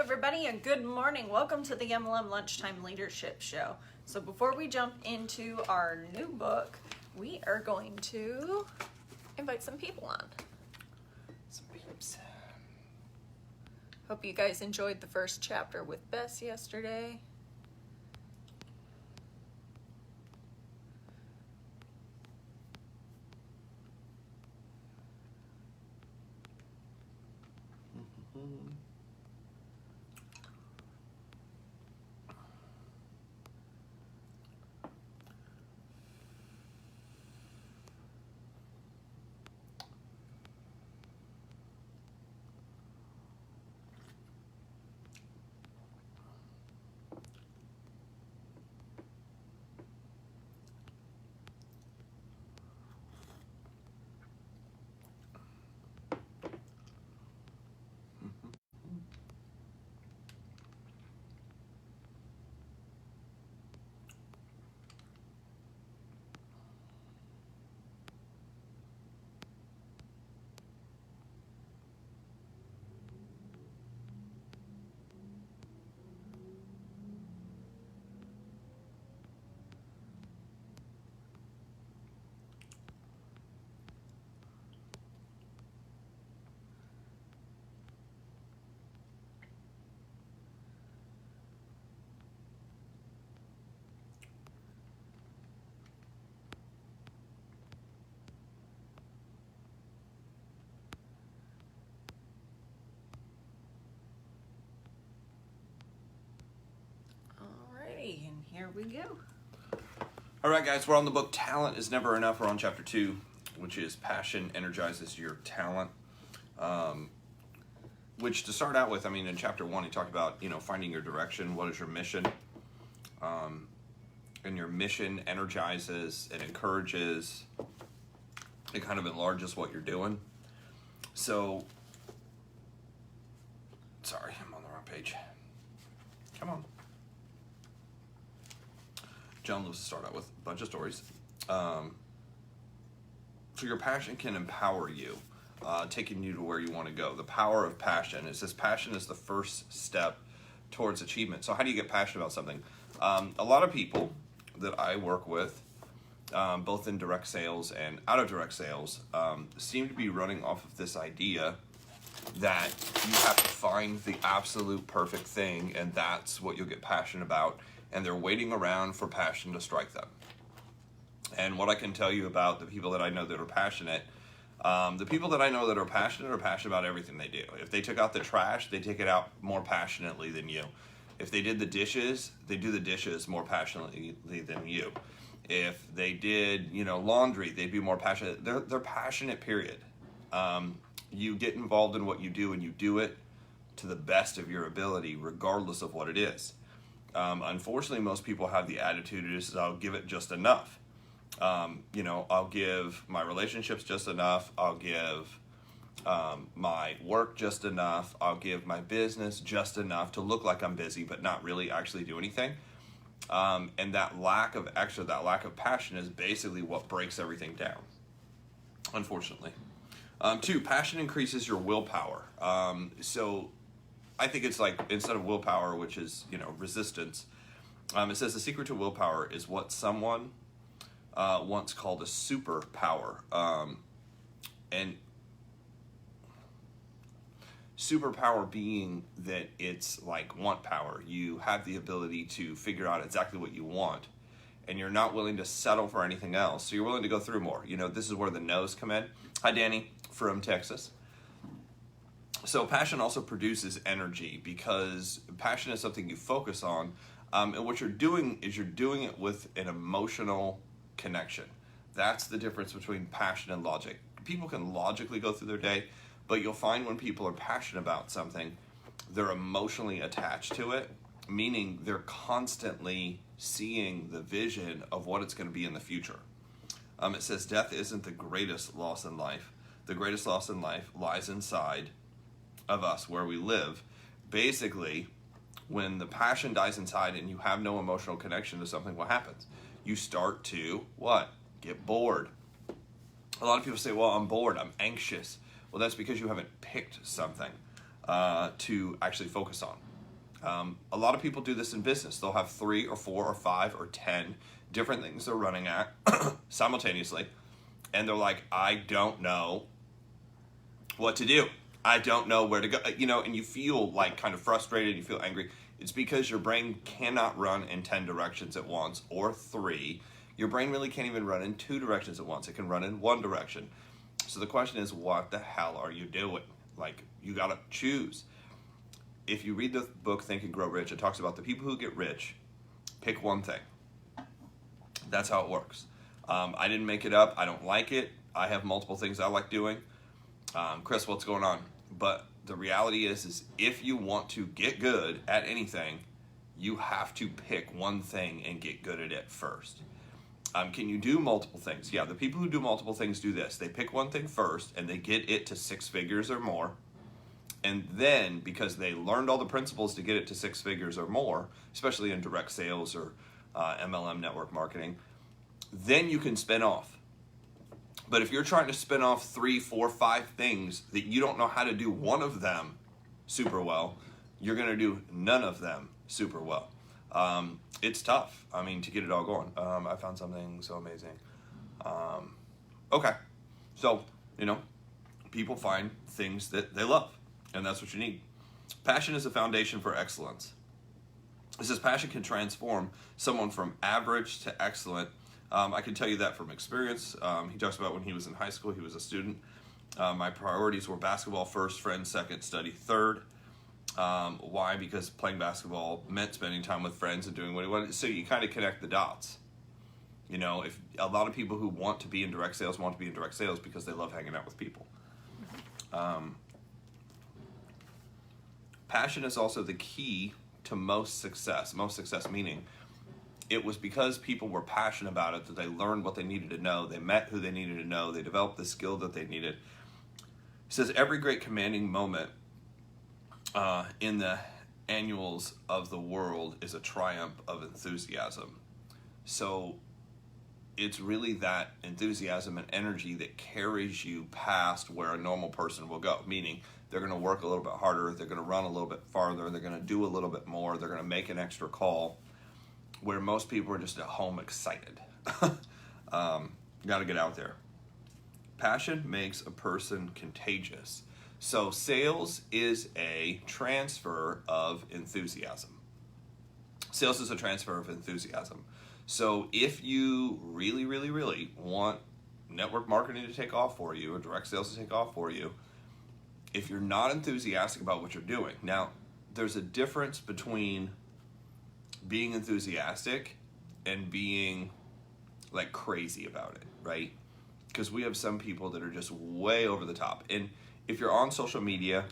everybody, and good morning. Welcome to the MLM Lunchtime Leadership Show. So before we jump into our new book, we are going to invite some people on. Some peeps. Hope you guys enjoyed the first chapter with Bess yesterday. Alrighty, and here we go. All right, guys, we're on the book Talent is Never Enough. We're on chapter 2, which is Passion Energizes Your Talent. Which, to start out with, I mean, in chapter 1, he talked about, finding your direction. What is your mission? And your mission energizes, it encourages, it kind of enlarges what you're doing. So, sorry, I'm on the wrong page. Come on. John loves to start out with a bunch of stories. So your passion can empower you, taking you to where you want to go. The power of passion. It says passion is the first step towards achievement. So how do you get passionate about something? A lot of people that I work with, both in direct sales and out of direct sales, seem to be running off of this idea that you have to find the absolute perfect thing, and that's what you'll get passionate about. And they're waiting around for passion to strike them. And what I can tell you about the people that I know that are passionate, the people that I know that are passionate about everything they do. If they took out the trash, they take it out more passionately than you. If they did the dishes, they do the dishes more passionately than you. If they did, laundry, they'd be more passionate. They're passionate, period. You get involved in what you do, and you do it to the best of your ability, regardless of what it is. Unfortunately, most people have the attitude is I'll give it just enough. I'll give my relationships just enough. I'll give my work just enough. I'll give my business just enough to look like I'm busy, but not really actually do anything. And that lack of passion is basically what breaks everything down, unfortunately. 2, passion increases your willpower. So I think it's like, instead of willpower, which is, resistance, it says the secret to willpower is what someone once called a superpower. And superpower being that it's like want power. You have the ability to figure out exactly what you want, and you're not willing to settle for anything else. So you're willing to go through more. This is where the no's come in. Hi, Danny from Texas. So passion also produces energy, because passion is something you focus on. And what you're doing is you're doing it with an emotional connection. That's the difference between passion and logic. People can logically go through their day, but you'll find when people are passionate about something, they're emotionally attached to it, meaning they're constantly seeing the vision of what it's going to be in the future. It says death isn't the greatest loss in life. The greatest loss in life lies inside of us, where we live. Basically, when the passion dies inside and you have no emotional connection to something, what happens? You start to, get bored. A lot of people say, well, I'm bored, I'm anxious. Well, that's because you haven't picked something to actually focus on. A lot of people do this in business. They'll have 3 or 4 or 5 or 10 different things they're running at simultaneously. And they're like, I don't know what to do. I don't know where to go. And you feel like kind of frustrated. You feel angry. It's because your brain cannot run in 10 directions at once or 3. Your brain really can't even run in 2 directions at once. It can run in 1 direction. So the question is, what the hell are you doing? Like, you got to choose. If you read the book Think and Grow Rich, it talks about the people who get rich pick one thing. That's how it works. I didn't make it up. I don't like it. I have multiple things I like doing. Chris, what's going on? But the reality is if you want to get good at anything, you have to pick one thing and get good at it first. Can you do multiple things? Yeah, the people who do multiple things do this. They pick one thing first and they get it to 6 figures or more. And then, because they learned all the principles to get it to 6 figures or more, especially in direct sales or MLM network marketing, then you can spin off. But if you're trying to spin off 3, 4, 5 things that you don't know how to do one of them super well, you're going to do none of them super well. It's tough, to get it all going. I found something so amazing. Okay. So, people find things that they love, and that's what you need. Passion is a foundation for excellence. It says passion can transform someone from average to excellent. I can tell you that from experience. He talks about when he was in high school, he was a student. My priorities were basketball first, friends second, study third. Why? Because playing basketball meant spending time with friends and doing what he wanted. So you kind of connect the dots. If a lot of people who want to be in direct sales want to be in direct sales because they love hanging out with people. Passion is also the key to most success. Most success meaning it was because people were passionate about it that they learned what they needed to know. They met who they needed to know. They developed the skill that they needed. It says every great commanding moment in the annuals of the world is a triumph of enthusiasm. So it's really that enthusiasm and energy that carries you past where a normal person will go, meaning they're going to work a little bit harder, they're going to run a little bit farther, they're going to do a little bit more, they're going to make an extra call, where most people are just at home excited. Got to get out there. Passion makes a person contagious. So sales is a transfer of enthusiasm. Sales is a transfer of enthusiasm. So if you really, really, really want network marketing to take off for you or direct sales to take off for you, if you're not enthusiastic about what you're doing, now there's a difference between being enthusiastic and being like crazy about it, right? Because we have some people that are just way over the top. And if you're on social media,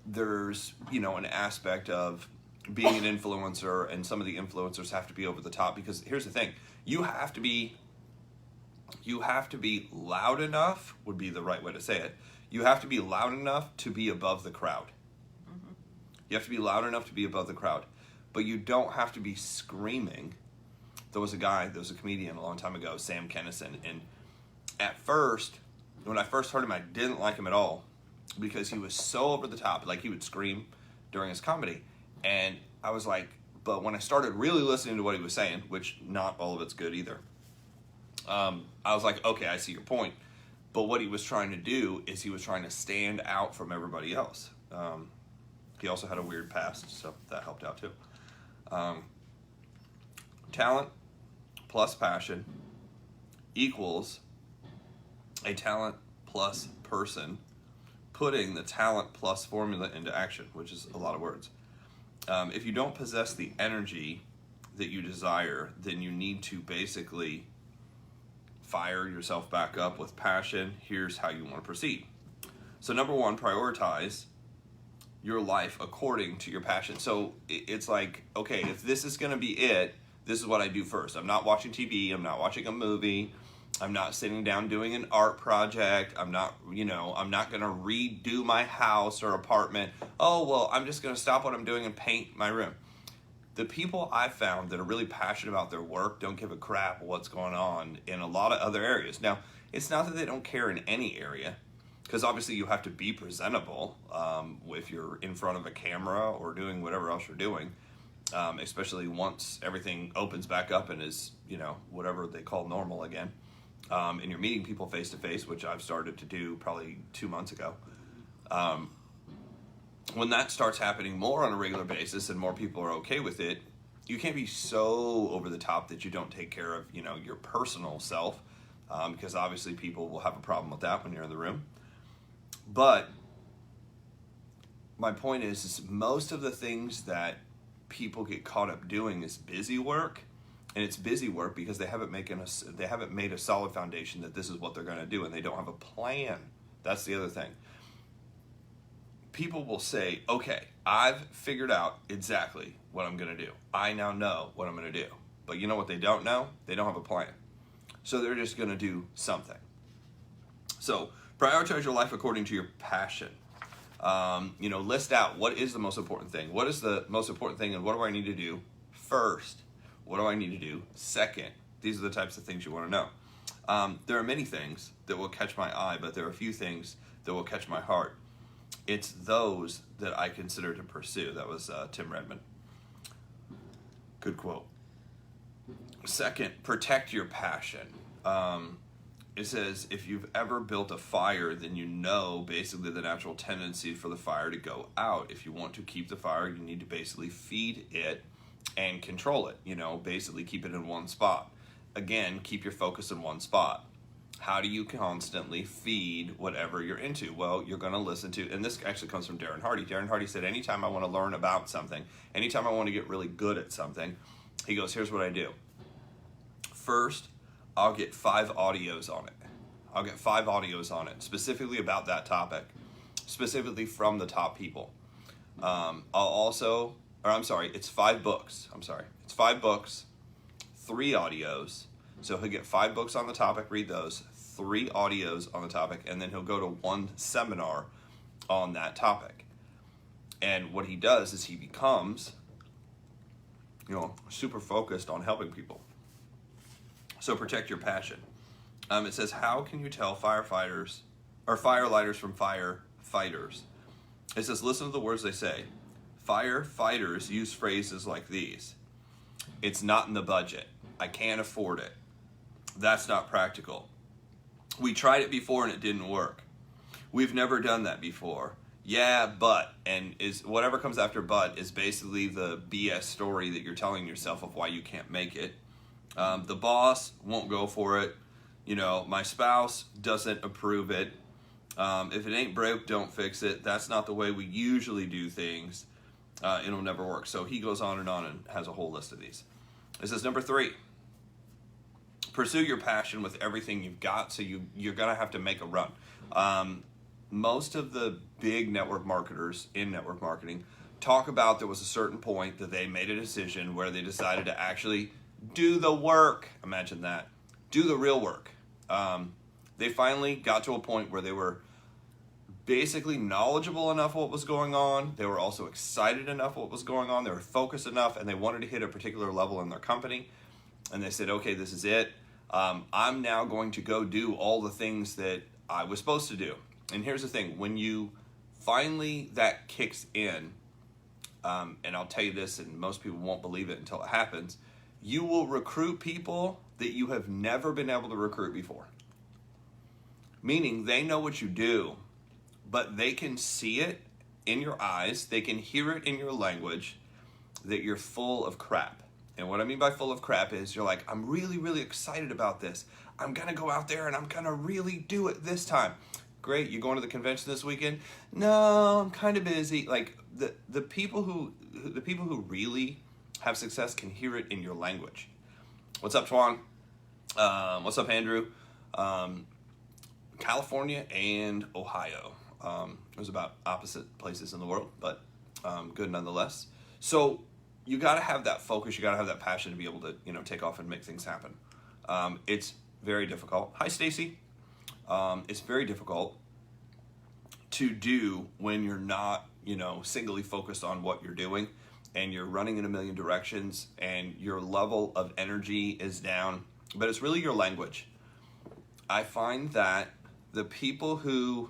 there's, an aspect of being an influencer, and some of the influencers have to be over the top because here's the thing, you have to be loud enough, would be the right way to say it. You have to be loud enough to be above the crowd. Mm-hmm. You have to be loud enough to be above the crowd. But you don't have to be screaming. There was a comedian a long time ago, Sam Kinison, and at first, when I first heard him, I didn't like him at all because he was so over the top, like he would scream during his comedy, and I was like, but when I started really listening to what he was saying, which not all of it's good either, I was like, okay, I see your point. But what he was trying to do is he was trying to stand out from everybody else. He also had a weird past, so that helped out too. Talent plus passion equals a talent plus person putting the talent plus formula into action, which is a lot of words. If you don't possess the energy that you desire, then you need to basically fire yourself back up with passion. Here's how you want to proceed. So number 1, prioritize your life according to your passion. So it's like, okay, if this is going to be it, this is what I do first. I'm not watching TV. I'm not watching a movie. I'm not sitting down doing an art project. I'm not going to redo my house or apartment. Oh, well, I'm just going to stop what I'm doing and paint my room. The people I've found that are really passionate about their work don't give a crap what's going on in a lot of other areas. Now, it's not that they don't care in any area. because obviously you have to be presentable if you're in front of a camera or doing whatever else you're doing, especially once everything opens back up and is, whatever they call normal again. And you're meeting people face to face, which I've started to do probably 2 months ago. When that starts happening more on a regular basis and more people are okay with it, you can't be so over the top that you don't take care of, your personal self, because obviously people will have a problem with that when you're in the room. But my point is most of the things that people get caught up doing is busy work, and it's busy work because they haven't made a solid foundation that this is what they're going to do, and they don't have a plan. That's the other thing. People will say, okay, I've figured out exactly what I'm going to do. I now know what I'm going to do. But you know what they don't know? They don't have a plan. So they're just going to do something. So prioritize your life according to your passion. List out what is the most important thing. What is the most important thing, and what do I need to do first? What do I need to do second? These are the types of things you want to know. There are many things that will catch my eye, but there are a few things that will catch my heart. It's those that I consider to pursue. That was Tim Redmond. Good quote. Second, protect your passion. It says, if you've ever built a fire, then you know basically the natural tendency for the fire to go out. If you want to keep the fire, you need to basically feed it and control it. Basically keep it in one spot. Again, keep your focus in one spot. How do you constantly feed whatever you're into? Well, you're going to listen to, and this actually comes from Darren Hardy. Darren Hardy said, anytime I want to learn about something, anytime I want to get really good at something, he goes, here's what I do. First, I'll get 5 audios on it. Specifically about that topic, specifically from the top people. It's 5 books. It's 5 books, 3 audios. So he'll get 5 books on the topic, read those, 3 audios on the topic, and then he'll go to 1 seminar on that topic. And what he does is he becomes, super focused on helping people. So protect your passion. It says, how can you tell firefighters or firelighters from firefighters? It says, listen to the words they say. Firefighters use phrases like these. It's not in the budget. I can't afford it. That's not practical. We tried it before and it didn't work. We've never done that before. Yeah, but, and is whatever comes after but is basically the BS story that you're telling yourself of why you can't make it. The boss won't go for it. My spouse doesn't approve it. If it ain't broke, don't fix it. That's not the way we usually do things. It'll never work. So he goes on and has a whole list of these. It says, number 3, pursue your passion with everything you've got. So you're going to have to make a run. Most of the big network marketers in network marketing talk about there was a certain point that they made a decision where they decided to actually do the work. Imagine that. Do the real work. They finally got to a point where they were basically knowledgeable enough what was going on. They were also excited enough what was going on. They were focused enough, and they wanted to hit a particular level in their company. And they said, okay, this is it. I'm now going to go do all the things that I was supposed to do. And here's the thing. When you finally, that kicks in, and I'll tell you this, and most people won't believe it until it happens, you will recruit people that you have never been able to recruit before. Meaning they know what you do, but they can see it in your eyes, they can hear it in your language, that you're full of crap. And what I mean by full of crap is you're like, I'm really, really excited about this. I'm going to go out there and I'm going to really do it this time. Great, you going to the convention this weekend? No, I'm kind of busy. Like the people who really have success can hear it in your language. What's up, Twan? What's up, Andrew? California and Ohio. There's about opposite places in the world, but good nonetheless. So you got to have that focus. You got to have that passion to be able to, take off and make things happen. It's very difficult. Hi, Stacy. It's very difficult to do when you're not, singly focused on what you're doing, and you're running in a million directions, and your level of energy is down. But it's really your language. I find that the people who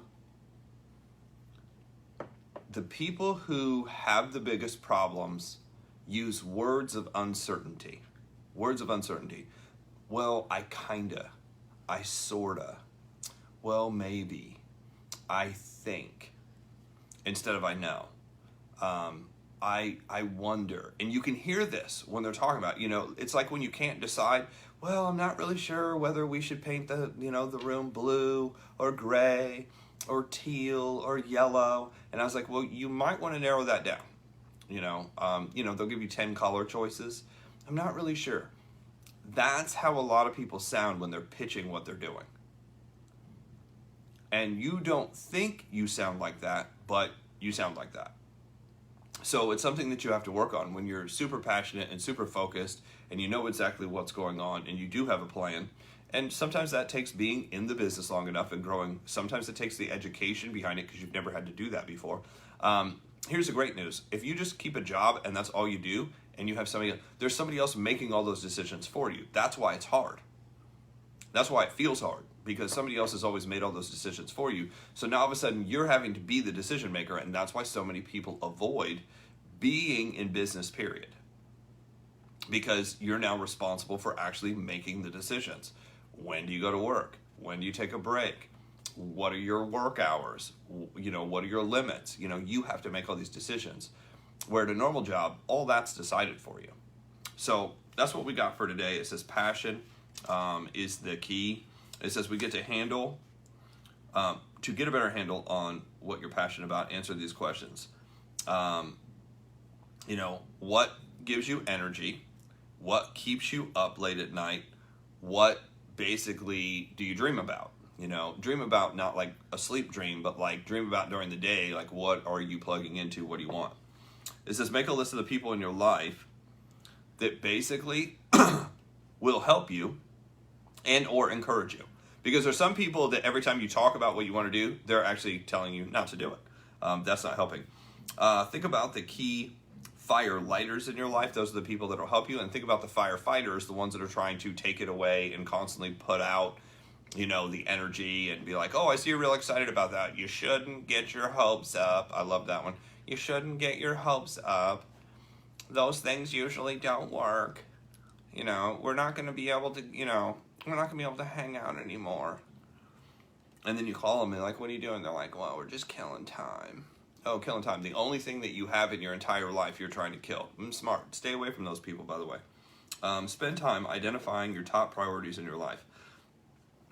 the people who have the biggest problems use words of uncertainty. Words of uncertainty. Well, I kinda. I sorta. Well, maybe. I think. Instead of I know. I wonder. And you can hear this when they're talking about, it's like when you can't decide, well, I'm not really sure whether we should paint the room blue or gray or teal or yellow. And I was like, well, you might want to narrow that down. They'll give you 10 color choices. I'm not really sure. That's how a lot of people sound when they're pitching what they're doing. And you don't think you sound like that, but you sound like that. So it's something that you have to work on when you're super passionate and super focused and you know exactly what's going on and you do have a plan. And sometimes that takes being in the business long enough and growing. Sometimes it takes the education behind it because you've never had to do that before. Here's the great news. If you just keep a job and that's all you do and you have there's somebody else making all those decisions for you. That's why it's hard. That's why it feels hard, because somebody else has always made all those decisions for you. So now all of a sudden you're having to be the decision maker, and that's why so many people avoid being in business, period. Because you're now responsible for actually making the decisions. When do you go to work? When do you take a break? What are your work hours? What are your limits? You have to make all these decisions. Where at a normal job, all that's decided for you. So that's what we got for today. It says passion is the key. It says we get to to get a better handle on what you're passionate about, answer these questions. What gives you energy? What keeps you up late at night? What basically do you dream about? Dream about not like a sleep dream, but like dream about during the day. Like, what are you plugging into? What do you want? It says make a list of the people in your life that basically will help you and or encourage you. Because there's some people that every time you talk about what you want to do, they're actually telling you not to do it. That's not helping. Think about the key fire lighters in your life. Those are the people that will help you. And think about the firefighters, the ones that are trying to take it away and constantly put out, the energy and be like, oh, I see you're real excited about that. You shouldn't get your hopes up. I love that one. You shouldn't get your hopes up. Those things usually don't work. We're not going to be able to, we're not going to be able to hang out anymore. And then you call them and like, what are you doing? They're like, well, we're just killing time. Oh, killing time. The only thing that you have in your entire life you're trying to kill. Smart. Stay away from those people, by the way. Spend time identifying your top priorities in your life.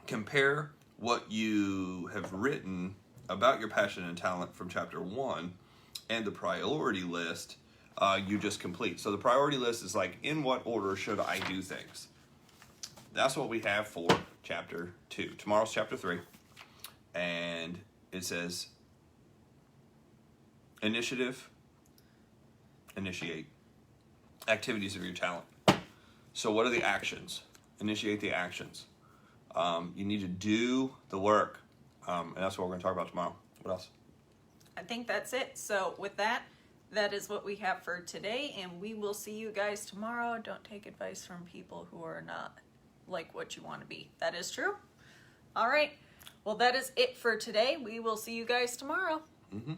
Compare what you have written about your passion and talent from chapter 1 and the priority list you just complete. So the priority list is like, in what order should I do things? That's what we have for chapter 2. Tomorrow's chapter 3. And it says, initiate activities of your talent. So what are the actions? Initiate the actions. You need to do the work. And that's what we're going to talk about tomorrow. What else? I think that's it. So with that is what we have for today, and we will see you guys tomorrow. Don't take advice from people who are not like what you want to be. That is true. All right. Well, that is it for today. We will see you guys tomorrow. Mm-hmm.